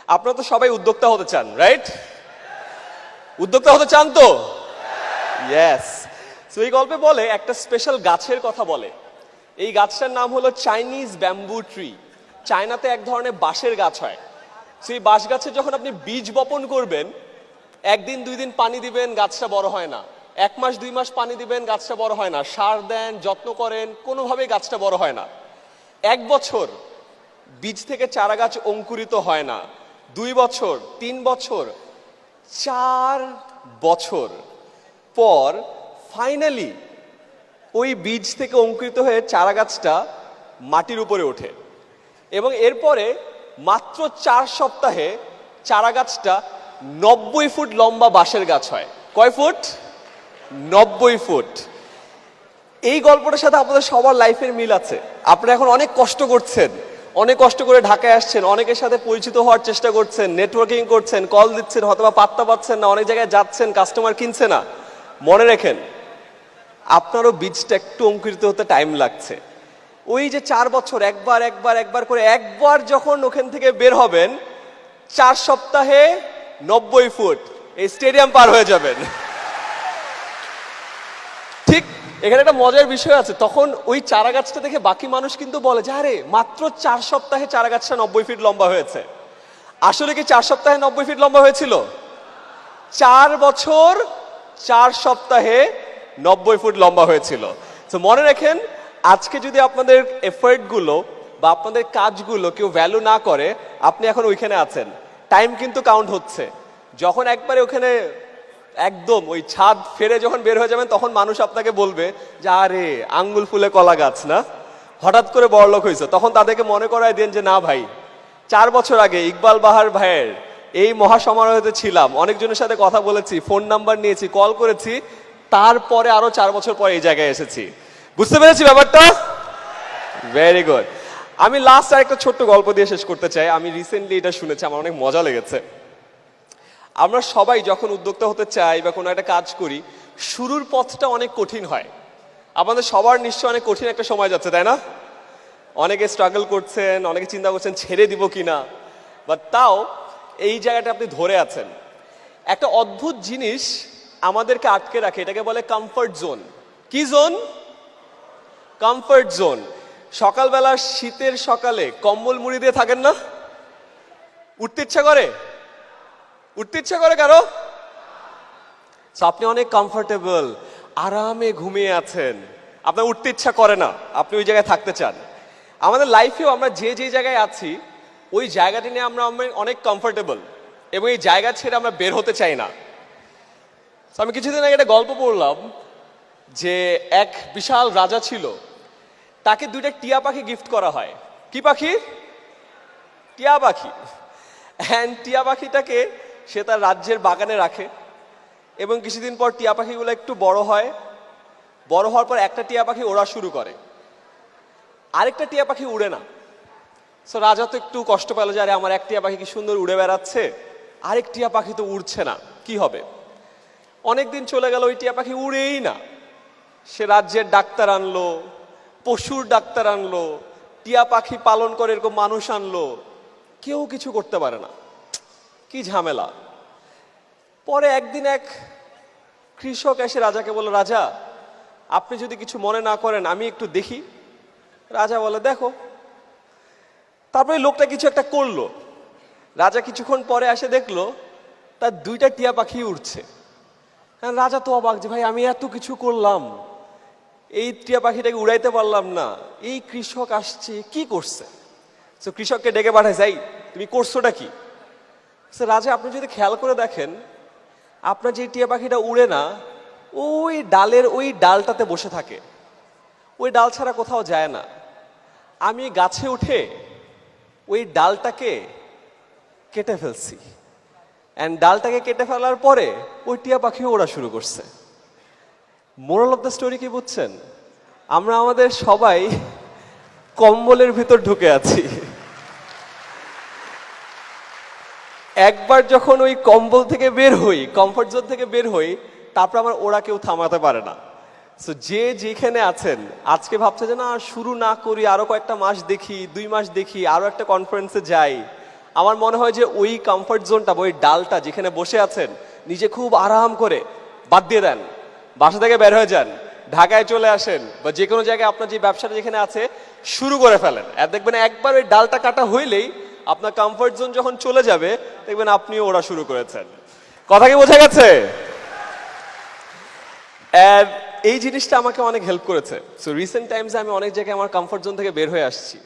আপনারা তো সবাই উদ্যোক্তা হতে চান, রাইট? উদ্যোক্তা হতে চান তো? ইয়েস। সো এই গল্পে বলে একটা স্পেশাল গাছের কথা বলে। এই গাছটার নাম হলো চাইনিজ ব্যাম্বু ট্রি। চায়নাতে এক ধরনের বাঁশের গাছ হয়। সেই বাঁশ গাছে যখন আপনি বীজ বপন করবেন, একদিন দুই দিন পানি দিবেন, গাছটা বড় হয় না। 1 মাস 2 মাস পানি দিবেন, গাছটা বড় হয় না। সার দেন, যত্ন করেন, কোনোভাবেই গাছটা বড় হয় না। 1 বছর বীজ থেকে চারা গাছ অঙ্কুরিত হয় না। 2 বছর, 3 বছর, 4 বছর পর ফাইনালি ওই বীজ থেকে অঙ্কুরিত হয়ে চারা গাছটা মাটির উপরে ওঠে এবং এরপরে মাত্র 4 সপ্তাহে চারা গাছটা 90 ফুট লম্বা বাঁশের গাছ হয়। কয় ফুট? 90 ফুট। এই গল্পটার সাথে আপনাদের সবার লাইফের মিল আছে। আপনারা এখন অনেক কষ্ট করছেন, অনেক কষ্ট করে ঢাকায় আসছেন, অনেকের সাথে পরিচিত হওয়ার চেষ্টা করছেন, নেটওয়ার্কিং করছেন, কল দিচ্ছেন, হয়তো পাত্তা পাচ্ছেন না, অনেক জায়গায় যাচ্ছেন, কাস্টমার কিনছে না। মনে রাখেন, আপনারও বীজটা একটু অঙ্কুরিত হতে টাইম লাগছে। ওই যে 4 বছর একবার করে একবার যখন ওখান থেকে বের হবেন, 4 সপ্তাহে 90 ফুট এই স্টেডিয়াম পার হয়ে যাবেন। ঠিক এখানে একটা মজার বিষয় আছে। তখন ওই চারা গাছটা দেখে বাকি মানুষ কিন্তু বলে যে আরে মাত্র 4 সপ্তাহে চারা গাছটা 90 ফিট লম্বা হয়েছে। আসলে কি 4 সপ্তাহে 90 ফিট লম্বা হয়েছিল? 4 বছর 4 সপ্তাহে 90 ফুট লম্বা হয়েছিল। তো মনে রাখেন, আজকে যদি আপনাদের এফর্ট গুলো বা আপনাদের কাজগুলো কেউ ভ্যালু না করে, আপনি এখন ওইখানে আছেন, টাইম কিন্তু কাউন্ট হচ্ছে। যখন একবারে ওখানে একদম ওই ছাদ ফেরে যখন বের হয়ে যাবেন, তখন মানুষ আপনাকে বলবে যে আরে আঙ্গুল ফুলে কলা গাছ না, হঠাৎ করে বড়লোক হয়েছে। তখন তাদেরকে মনে করায় দেন যে না ভাই, 4 বছর আগে ইকবাল বাহার ভাইয়ের এই মহাসমারোহেতে ছিলাম, অনেকজনের সাথে কথা বলেছি, ফোন নাম্বার নিয়েছি, কল করেছি, তারপরে আরো 4 বছর পরে এই জায়গায় এসেছি। বুঝতে পেরেছি ব্যাপারটা? Very good. আমি লাস্ট আর একটা ছোট্ট গল্প দিয়ে শেষ করতে চাই। আমি রিসেন্টলি এটা শুনেছি, আমার অনেক মজা লেগেছে। আমরা সবাই যখন উদ্যোক্তা হতে চাই বা কোনো একটা কাজ করি, শুরুর পথটা অনেক কঠিন হয়। আমাদের সবার নিশ্চয় অনেক কঠিন একটা সময় যাচ্ছে, তাই না? অনেকে স্ট্রাগল করছেন, অনেকে চিন্তা করছেন ছেড়ে দিব কিনা, বাট তাও এই জায়গাটা আপনি ধরে আছেন। একটা অদ্ভুত জিনিস আমাদেরকে আটকে রাখে, এটাকে বলে কমফর্ট জোন। কি জোন? Comfort zone. সকালবেলা শীতের সকালে কম্বল মুড়ি দিয়ে থাকেন না? উঠতে ইচ্ছা করে? উঠতে ইচ্ছা করে কারো? আপনি অনেক কমফোর্টেবল, আরামে ঘুমিয়ে আছেন, আপনার উঠতে ইচ্ছা করে না, আপনি ওই জায়গায় থাকতে চান। আমাদের লাইফেও আমরা যে যে জায়গায় আছি, ওই জায়গাটি নিয়ে আমরা অনেক কমফোর্টেবল এবং এই জায়গা ছেড়ে আমরা বের হতে চাই না। আমি কিছুদিন আগে একটা গল্প পড়লাম যে এক বিশাল রাজা ছিল, তাকে 2টা টিয়া পাখি গিফট করা হয়। কি পাখি? টিয়া পাখি। অ্যান্ড টিয়া পাখিটাকে সে তার রাজ্যের বাগানে রাখে এবং কিছুদিন পর টিয়া পাখিগুলো একটু বড় হয়। বড় হওয়ার পর একটা টিয়া পাখি ওড়া শুরু করে, আরেকটা টিয়া পাখি উড়ে না। সো রাজা তো একটু কষ্ট পেল যে আরে আমার এক টিয়া পাখি কি সুন্দর উড়ে বেড়াচ্ছে, আরেক টিয়া পাখি তো উড়ছে না, কি হবে? অনেকদিন চলে গেল, ওই টিয়া পাখি উড়েই না। সে রাজ্যের ডাক্তার আনলো, পশুর ডাক্তার আনলো, টিয়া পাখি পালন করে এরকম মানুষ আনলো, কেউ কিছু করতে পারে না। কি ঝামেলা। পরে একদিন এক কৃষক এসে রাজাকে বলল, রাজা আপনি যদি কিছু মনে না করেন আমি একটু দেখি। রাজা বলে দেখো। তারপরে লোকটা কিছু একটা করলো। রাজা কিছুক্ষণ পরে এসে দেখলো তার 2টা টিয়া পাখি উড়ছে। রাজা তো অবাক যে ভাই আমি এত কিছু করলাম, এই টিয়া পাখিটাকে উড়াইতে পারলাম না, এই কৃষক আসছে কি করছে? তো কৃষককে ডেকে পাঠায়, যাই তুমি করছোটা কি? রাজা আপনি যদি খেয়াল করে দেখেন, আপনার যে টিয়া পাখিটা উড়ে না, ওই ডালের ওই ডালটাতে বসে থাকে, ওই ডাল ছাড়া কোথাও যায় না। আমি গাছে উঠে ওই ডালটাকে কেটে ফেলছি, অ্যান্ড ডালটাকে কেটে ফেলার পরে ওই টিয়া পাখিও ওড়া শুরু করছে। মোরাল অফ দ্য স্টোরি কি বুঝছেন? আমরা আমাদের সবাই কম্বলের ভিতর ঢুকে আছি। একবার যখন ওই কম্বল থেকে বের হই, কমফর্ট জোন থেকে বের হই, তারপর আমার ওরা কেউ থামাতে পারে না। সো যে যেখানে আছেন, আজকে ভাবছে যে না শুরু না করি, আরো কয়েকটা মাস দেখি, 2 মাস দেখি, আরো একটা কনফারেন্সে যাই, আমার মনে হয় যে ওই কমফর্ট জোনটা ওই ডালটা যেখানে বসে আছেন নিজে খুব আরাম করে বাদ দিয়ে দেন, বাসা থেকে বের হয়ে যান, ঢাকায় চলে আসেন বা যে কোনো জায়গায় আপনার যে ব্যবসাটা যেখানে আছে শুরু করে ফেলেন। আর দেখবেন একবার ওই ডালটা কাটা হইলেই আপনার কমফর্ট জোন যখন চলে যাবে দেখবেন আপনিও ওরা শুরু করেছেন। কথা কি বোঝা গেছে? এই জিনিসটা আমাকে অনেক হেল্প করেছে। সো রিসেন্ট টাইমসে আমি অনেক জায়গায় আমার কমফর্ট জোন থেকে বের হয়ে আসছি।